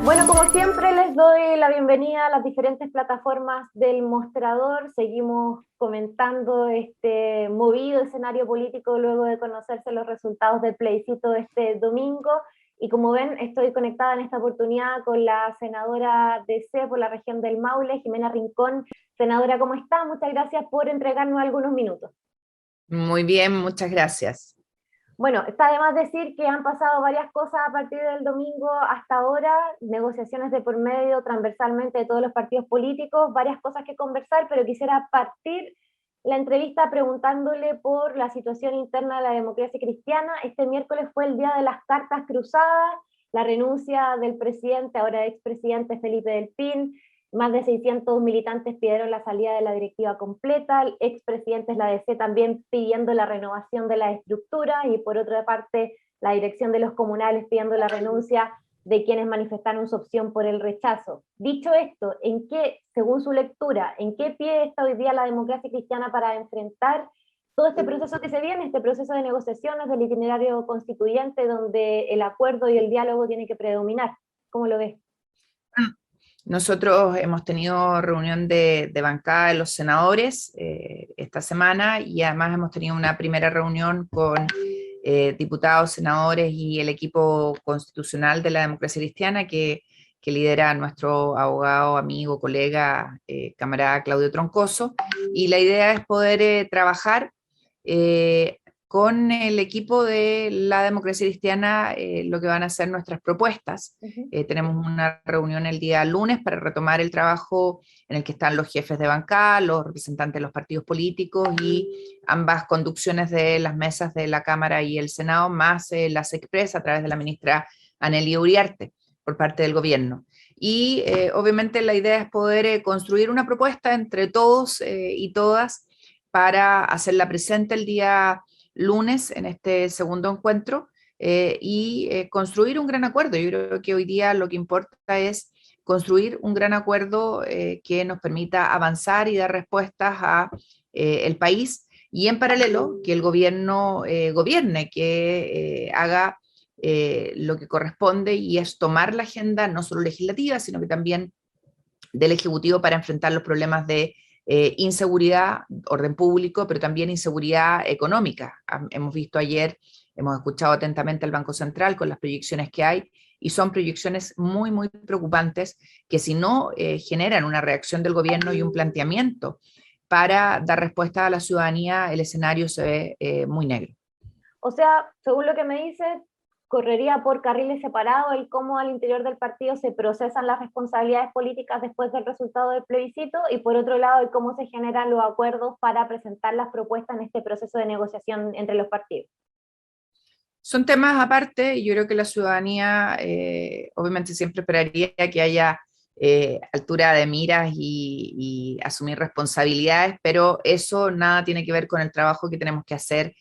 Bueno, como siempre les doy la bienvenida a las diferentes plataformas del Mostrador. Seguimos comentando este movido escenario político luego de conocerse los resultados del plebiscito este domingo. Y como ven, estoy conectada en esta oportunidad con la senadora de C por la región del Maule, Jimena Rincón. Senadora, ¿cómo está? Muchas gracias por entregarnos algunos minutos. Muy bien, muchas gracias. Bueno, está de más decir que han pasado varias cosas a partir del domingo hasta ahora, negociaciones de por medio transversalmente de todos los partidos políticos, varias cosas que conversar, pero quisiera partir la entrevista preguntándole por la situación interna de la democracia cristiana. Este miércoles fue el día de las cartas cruzadas, la renuncia del presidente, ahora expresidente Felipe del Pin. Más de 600 militantes pidieron la salida de la directiva completa, el expresidente de la DC también pidiendo la renovación de la estructura y por otra parte la dirección de los comunales pidiendo la renuncia de quienes manifestaron su opción por el rechazo. Dicho esto, ¿en qué, según su lectura, en qué pie está hoy día la democracia cristiana para enfrentar todo este proceso que se viene, este proceso de negociaciones del itinerario constituyente donde el acuerdo y el diálogo tienen que predominar? ¿Cómo lo ves? Nosotros hemos tenido reunión de bancada de los senadores esta semana y además hemos tenido una primera reunión con diputados, senadores y el equipo constitucional de la democracia cristiana que lidera nuestro abogado, amigo, colega, camarada Claudio Troncoso. Y la idea es poder trabajar eh, con el equipo de la democracia cristiana lo que van a ser nuestras propuestas. Uh -huh. Tenemos una reunión el día lunes para retomar el trabajo en el que están los jefes de bancada, los representantes de los partidos políticos y ambas conducciones de las mesas de la Cámara y el Senado, más las expresas a través de la ministra Anelia Uriarte por parte del gobierno. Y obviamente la idea es poder construir una propuesta entre todos y todas para hacerla presente el día lunes en este segundo encuentro construir un gran acuerdo. Yo creo que hoy día lo que importa es construir un gran acuerdo que nos permita avanzar y dar respuestas a el país y en paralelo que el gobierno gobierne, que haga lo que corresponde y es tomar la agenda no solo legislativa, sino que también del Ejecutivo para enfrentar los problemas de inseguridad, orden público, pero también inseguridad económica. Hemos visto ayer, hemos escuchado atentamente al Banco Central con las proyecciones que hay, y son proyecciones muy, muy preocupantes que si no generan una reacción del gobierno y un planteamiento para dar respuesta a la ciudadanía, el escenario se ve muy negro. O sea, según lo que me dice, correría por carriles separados el cómo al interior del partido se procesan las responsabilidades políticas después del resultado del plebiscito y por otro lado el cómo se generan los acuerdos para presentar las propuestas en este proceso de negociación entre los partidos. Son temas aparte, yo creo que la ciudadanía obviamente siempre esperaría que haya altura de miras y asumir responsabilidades, pero eso nada tiene que ver con el trabajo que tenemos que hacer,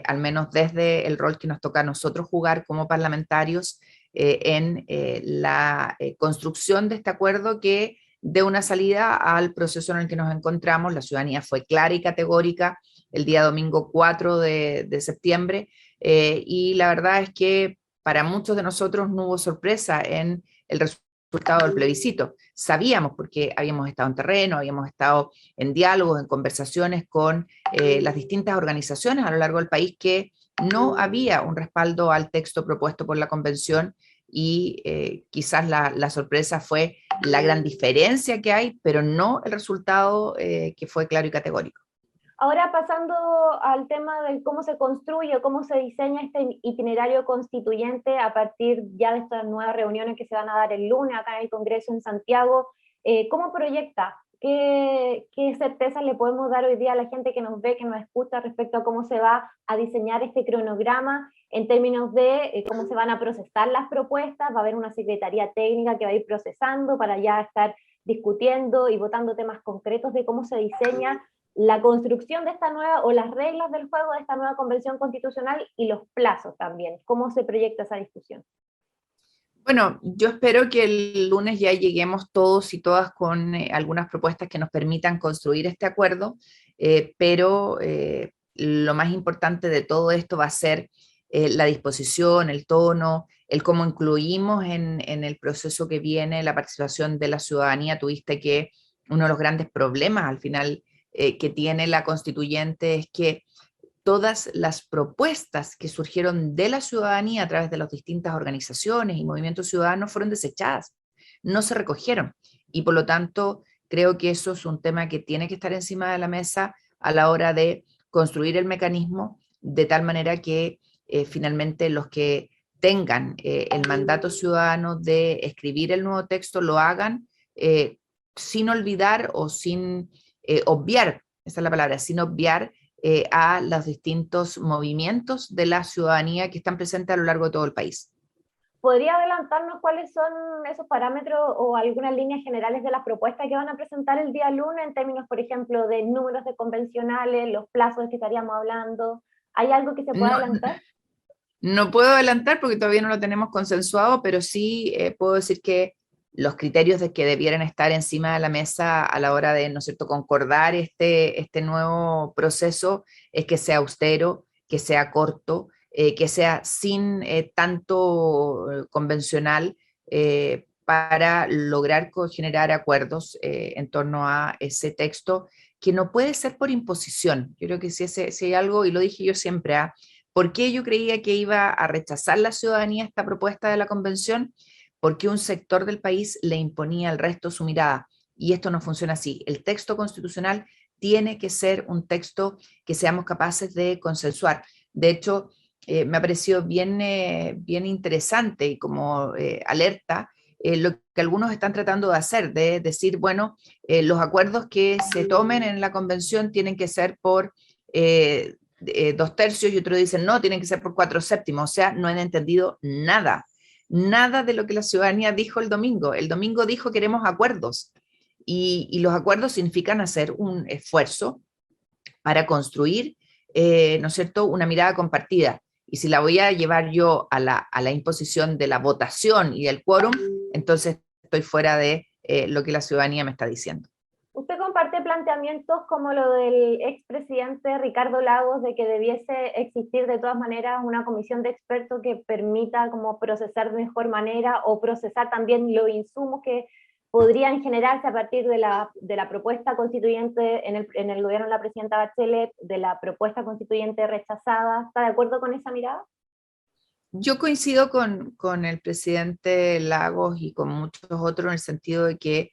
al menos desde el rol que nos toca a nosotros jugar como parlamentarios en la construcción de este acuerdo que dé una salida al proceso en el que nos encontramos. La ciudadanía fue clara y categórica el día domingo 4 de septiembre. Y la verdad es que para muchos de nosotros no hubo sorpresa en el resultado del plebiscito. Sabíamos porque habíamos estado en terreno, habíamos estado en diálogos, en conversaciones con las distintas organizaciones a lo largo del país que no había un respaldo al texto propuesto por la convención y quizás la sorpresa fue la gran diferencia que hay, pero no el resultado que fue claro y categórico. Ahora pasando al tema de cómo se construye, cómo se diseña este itinerario constituyente a partir ya de estas nuevas reuniones que se van a dar el lunes acá en el Congreso en Santiago, ¿cómo proyecta? ¿Qué certezas le podemos dar hoy día a la gente que nos ve, que nos escucha respecto a cómo se va a diseñar este cronograma en términos de cómo se van a procesar las propuestas? Va a haber una secretaría técnica que va a ir procesando para ya estar discutiendo y votando temas concretos de cómo se diseña la construcción de esta nueva, o las reglas del juego de esta nueva convención constitucional y los plazos también. ¿Cómo se proyecta esa discusión? Bueno, yo espero que el lunes ya lleguemos todos y todas con algunas propuestas que nos permitan construir este acuerdo, pero lo más importante de todo esto va a ser la disposición, el tono, el cómo incluimos en el proceso que viene la participación de la ciudadanía. Tuviste que uno de los grandes problemas al final que tiene la constituyente es que todas las propuestas que surgieron de la ciudadanía a través de las distintas organizaciones y movimientos ciudadanos fueron desechadas, no se recogieron. Y por lo tanto, creo que eso es un tema que tiene que estar encima de la mesa a la hora de construir el mecanismo de tal manera que finalmente los que tengan el mandato ciudadano de escribir el nuevo texto lo hagan sin olvidar o sin obviar, esa es la palabra, sin obviar a los distintos movimientos de la ciudadanía que están presentes a lo largo de todo el país. ¿Podría adelantarnos cuáles son esos parámetros o algunas líneas generales de las propuestas que van a presentar el día lunes en términos, por ejemplo, de números de convencionales, los plazos de que estaríamos hablando? ¿Hay algo que se pueda adelantar? No puedo adelantar porque todavía no lo tenemos consensuado, pero sí puedo decir que los criterios de que debieran estar encima de la mesa a la hora de, ¿no es cierto?, concordar este nuevo proceso es que sea austero, que sea corto, que sea sin tanto convencional para lograr generar acuerdos en torno a ese texto que no puede ser por imposición. Yo creo que si hay algo, y lo dije yo siempre, ¿por qué yo creía que iba a rechazar la ciudadanía esta propuesta de la convención? Porque un sector del país le imponía al resto su mirada. Y esto no funciona así. El texto constitucional tiene que ser un texto que seamos capaces de consensuar. De hecho, me ha parecido bien interesante y como alerta lo que algunos están tratando de hacer, de decir, bueno, los acuerdos que se tomen en la convención tienen que ser por 2/3 y otros dicen no, tienen que ser por 4/7, o sea, no han entendido nada, nada de lo que la ciudadanía dijo el domingo. El domingo dijo queremos acuerdos y los acuerdos significan hacer un esfuerzo para construir, ¿no es cierto?, una mirada compartida. Y si la voy a llevar yo a la imposición de la votación y del quórum, entonces estoy fuera de lo que la ciudadanía me está diciendo. ¿Usted comparte planteamientos como lo del expresidente Ricardo Lagos de que debiese existir de todas maneras una comisión de expertos que permita como procesar de mejor manera o procesar también los insumos que podrían generarse a partir de la propuesta constituyente en el gobierno de la presidenta Bachelet, de la propuesta constituyente rechazada? ¿Está de acuerdo con esa mirada? Yo coincido con el presidente Lagos y con muchos otros en el sentido de que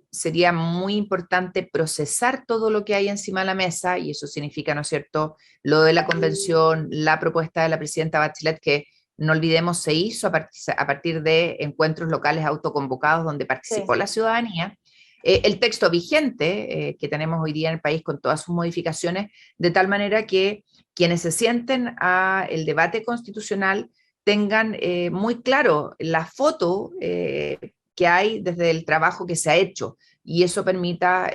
sería muy importante procesar todo lo que hay encima de la mesa, y eso significa, ¿no es cierto?, lo de la convención, la propuesta de la presidenta Bachelet, que no olvidemos se hizo a partir de encuentros locales autoconvocados donde participó Sí. la ciudadanía, el texto vigente que tenemos hoy día en el país con todas sus modificaciones, de tal manera que quienes se sienten a el debate constitucional tengan muy claro la foto que hay desde el trabajo que se ha hecho, y eso permita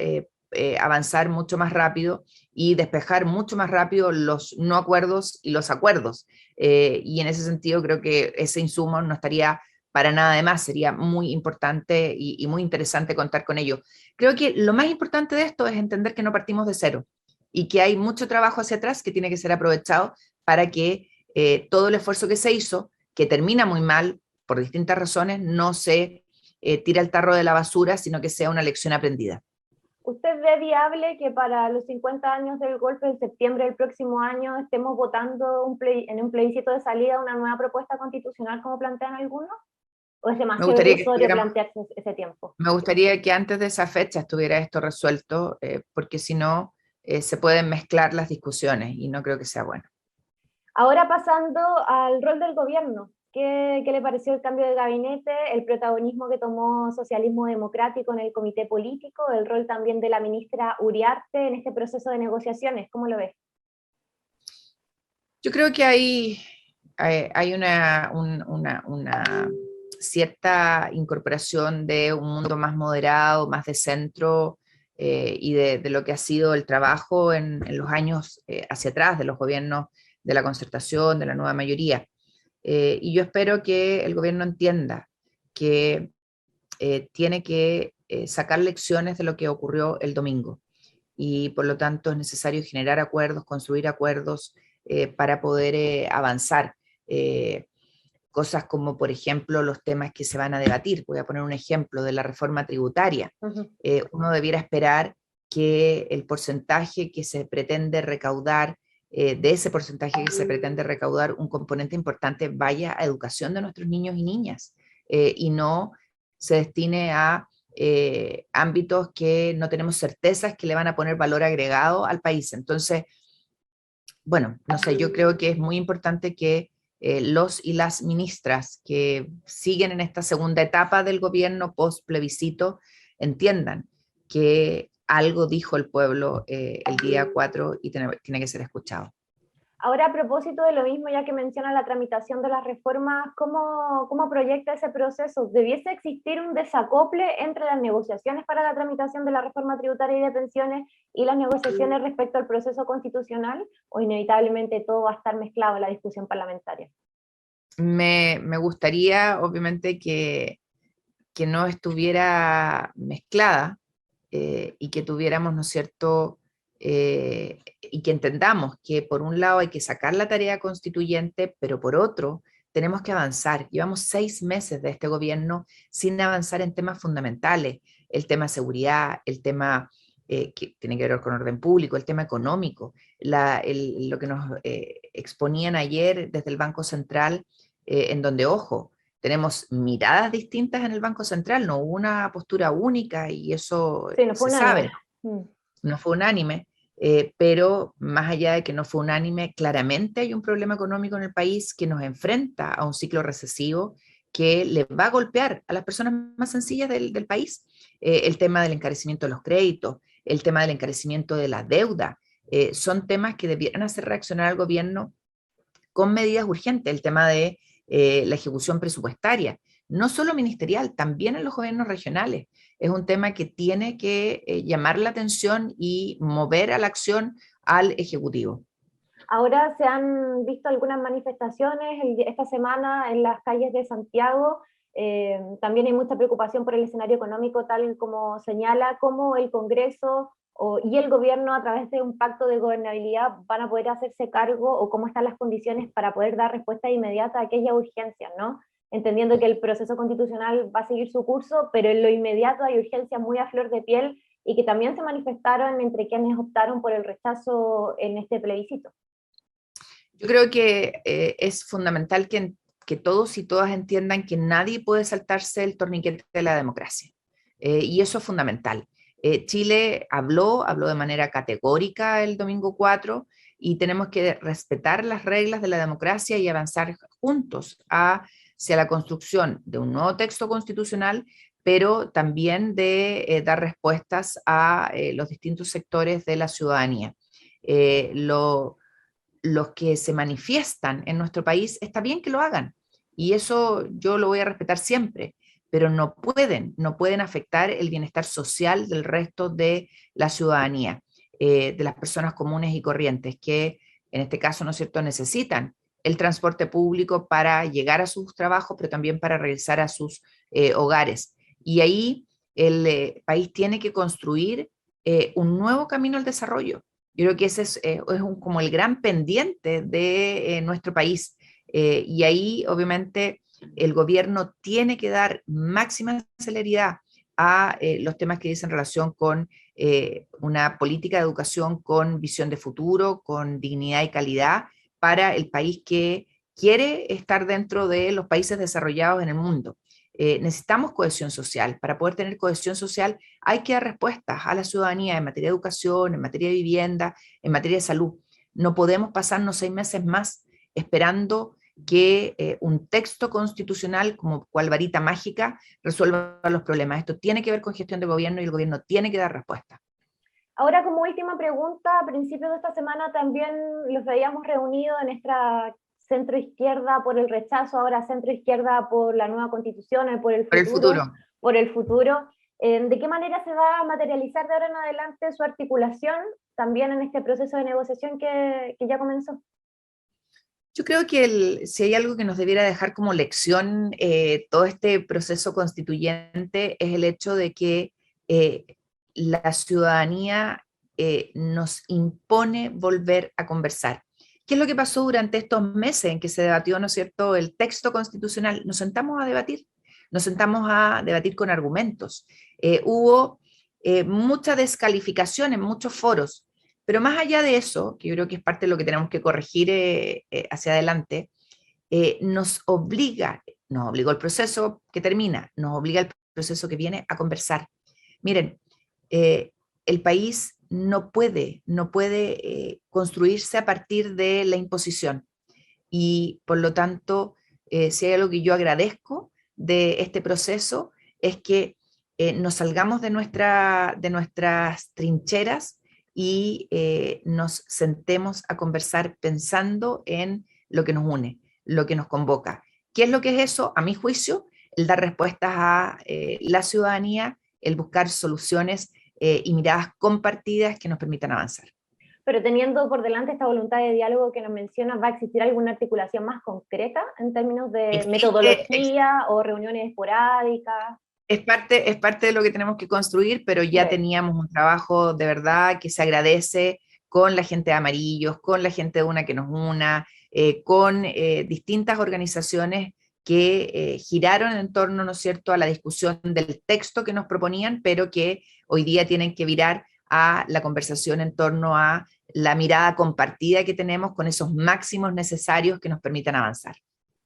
avanzar mucho más rápido y despejar mucho más rápido los no acuerdos y los acuerdos. Y en ese sentido creo que ese insumo no estaría para nada de más, sería muy importante y muy interesante contar con ello. Creo que lo más importante de esto es entender que no partimos de cero y que hay mucho trabajo hacia atrás que tiene que ser aprovechado para que todo el esfuerzo que se hizo, que termina muy mal por distintas razones, no se tire al tarro de la basura, sino que sea una lección aprendida. ¿Usted ve viable que para los 50 años del golpe de septiembre del próximo año estemos votando en un plebiscito de salida una nueva propuesta constitucional como plantean algunos? ¿O es Me demasiado gustaría que ilusorio plantearse ese tiempo? me gustaría que antes de esa fecha estuviera esto resuelto, porque si no, se pueden mezclar las discusiones y no creo que sea bueno. Ahora pasando al rol del gobierno, ¿qué le pareció el cambio de gabinete, el protagonismo que tomó Socialismo Democrático en el comité político, el rol también de la ministra Uriarte en este proceso de negociaciones? ¿Cómo lo ves? Yo creo que hay una cierta incorporación de un mundo más moderado, más de centro, y de lo que ha sido el trabajo en los años hacia atrás de los gobiernos de la concertación, de la nueva mayoría. Y yo espero que el gobierno entienda que tiene que sacar lecciones de lo que ocurrió el domingo y por lo tanto es necesario generar acuerdos, construir acuerdos, para poder avanzar. Cosas como, por ejemplo, los temas que se van a debatir. Voy a poner un ejemplo de la reforma tributaria. Uno debiera esperar que el porcentaje que se pretende recaudar, de ese porcentaje que se pretende recaudar, un componente importante vaya a educación de nuestros niños y niñas, y no se destine a ámbitos que no tenemos certezas que le van a poner valor agregado al país. Entonces, bueno, no sé, yo creo que es muy importante que los y las ministras que siguen en esta segunda etapa del gobierno post plebiscito entiendan que algo dijo el pueblo el día 4 y tiene que ser escuchado. Ahora, a propósito de lo mismo, ya que menciona la tramitación de las reformas, ¿cómo proyecta ese proceso? ¿Debiese existir un desacople entre las negociaciones para la tramitación de la reforma tributaria y de pensiones y las negociaciones respecto al proceso constitucional? ¿O inevitablemente todo va a estar mezclado en la discusión parlamentaria? Me gustaría, obviamente, que no estuviera mezclada, y que tuviéramos, ¿no es cierto?, y que entendamos que por un lado hay que sacar la tarea constituyente, pero por otro tenemos que avanzar. Llevamos 6 meses de este gobierno sin avanzar en temas fundamentales, el tema seguridad, el tema que tiene que ver con orden público, el tema económico, lo que nos exponían ayer desde el Banco Central, en donde, ojo, tenemos miradas distintas en el Banco Central, no hubo una postura única y eso Sí, no fue se unánime. sabe, no fue unánime, pero más allá de que no fue unánime, claramente hay un problema económico en el país que nos enfrenta a un ciclo recesivo que le va a golpear a las personas más sencillas del país. El tema del encarecimiento de los créditos, el tema del encarecimiento de la deuda, son temas que debieran hacer reaccionar al gobierno con medidas urgentes, el tema de la ejecución presupuestaria, no solo ministerial, también en los gobiernos regionales. Es un tema que tiene que llamar la atención y mover a la acción al Ejecutivo. Ahora se han visto algunas manifestaciones esta semana en las calles de Santiago. También hay mucha preocupación por el escenario económico, tal como señala, cómo el Congreso y el gobierno a través de un pacto de gobernabilidad van a poder hacerse cargo, o cómo están las condiciones para poder dar respuesta inmediata a aquellas urgencias, ¿no? Entendiendo que el proceso constitucional va a seguir su curso, pero en lo inmediato hay urgencias muy a flor de piel y que también se manifestaron entre quienes optaron por el rechazo en este plebiscito. Yo creo que es fundamental que todos y todas entiendan que nadie puede saltarse el torniquete de la democracia. Y eso es fundamental. Chile habló de manera categórica el domingo 4 y tenemos que respetar las reglas de la democracia y avanzar juntos hacia la construcción de un nuevo texto constitucional, pero también de dar respuestas a los distintos sectores de la ciudadanía. Los que se manifiestan en nuestro país, está bien que lo hagan, y eso yo lo voy a respetar siempre, pero no pueden afectar el bienestar social del resto de la ciudadanía, de las personas comunes y corrientes, que en este caso, ¿no es cierto?, necesitan el transporte público para llegar a sus trabajos, pero también para regresar a sus hogares. Y ahí el país tiene que construir un nuevo camino al desarrollo. Yo creo que ese como el gran pendiente de nuestro país. Y ahí, obviamente, el gobierno tiene que dar máxima celeridad a los temas que dicen relación con una política de educación con visión de futuro, con dignidad y calidad para el país que quiere estar dentro de los países desarrollados en el mundo. Necesitamos cohesión social. Para poder tener cohesión social hay que dar respuestas a la ciudadanía en materia de educación, en materia de vivienda, en materia de salud. No podemos pasarnos 6 meses más esperando que un texto constitucional como cual varita mágica resuelva los problemas. Esto tiene que ver con gestión de gobierno y el gobierno tiene que dar respuesta. Ahora, como última pregunta, a principios de esta semana también los veíamos reunidos en esta centro izquierda por el rechazo, ahora centro izquierda por la nueva constitución, por el futuro. Por el futuro. ¿De qué manera se va a materializar de ahora en adelante su articulación también en este proceso de negociación que ya comenzó? Yo creo que si hay algo que nos debiera dejar como lección todo este proceso constituyente es el hecho de que la ciudadanía nos impone volver a conversar. ¿Qué es lo que pasó durante estos meses en que se debatió, ¿no es cierto?, el texto constitucional? Nos sentamos a debatir, con argumentos. Hubo mucha descalificación en muchos foros, pero más allá de eso, que yo creo que es parte de lo que tenemos que corregir hacia adelante, nos obligó el proceso que termina, nos obliga el proceso que viene a conversar. Miren, el país no puede construirse a partir de la imposición y por lo tanto, si hay algo que yo agradezco de este proceso es que nos salgamos de nuestras trincheras y nos sentemos a conversar pensando en lo que nos une, lo que nos convoca. ¿Qué es lo que es eso? A mi juicio, el dar respuestas a la ciudadanía, el buscar soluciones y miradas compartidas que nos permitan avanzar. Pero teniendo por delante esta voluntad de diálogo que nos mencionas, ¿va a existir alguna articulación más concreta en términos de metodología o reuniones esporádicas? Es parte de lo que tenemos que construir, pero ya teníamos un trabajo de verdad que se agradece con la gente de Amarillos, con la gente de Una que nos una, con distintas organizaciones que giraron en torno, ¿no es cierto?, a la discusión del texto que nos proponían, pero que hoy día tienen que virar a la conversación en torno a la mirada compartida que tenemos con esos máximos necesarios que nos permitan avanzar.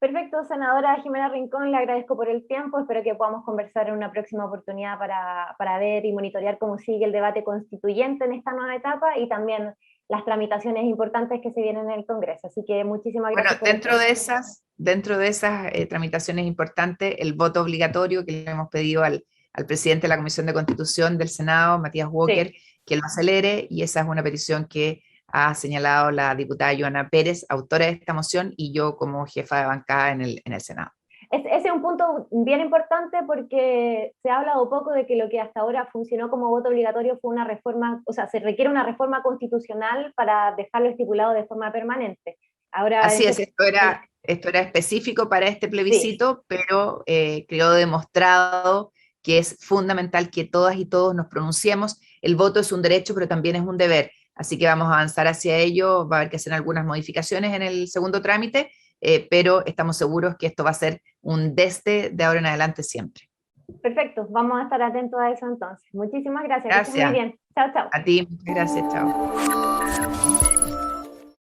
Perfecto, senadora Jimena Rincón, le agradezco por el tiempo, espero que podamos conversar en una próxima oportunidad para ver y monitorear cómo sigue el debate constituyente en esta nueva etapa y también las tramitaciones importantes que se vienen en el Congreso. Así que muchísimas gracias. Bueno, dentro de esas tramitaciones importantes, el voto obligatorio que le hemos pedido al presidente de la Comisión de Constitución del Senado, Matías Walker, sí, que lo acelere, y esa es una petición que ha señalado la diputada Joana Pérez, autora de esta moción, y yo como jefa de bancada en el Senado. Ese es un punto bien importante porque se ha hablado poco de que lo que hasta ahora funcionó como voto obligatorio fue una reforma, o sea, se requiere una reforma constitucional para dejarlo estipulado de forma permanente. Ahora, así es, esto era específico para este plebiscito, sí, pero creo demostrado que es fundamental que todas y todos nos pronunciemos. El voto es un derecho, pero también es un deber. Así que vamos a avanzar hacia ello, va a haber que hacer algunas modificaciones en el segundo trámite, pero estamos seguros que esto va a ser un desde de ahora en adelante siempre. Perfecto, vamos a estar atentos a eso entonces. Muchísimas gracias. Gracias. Que estés muy bien. Chao, chao. A ti, muchas gracias, chao.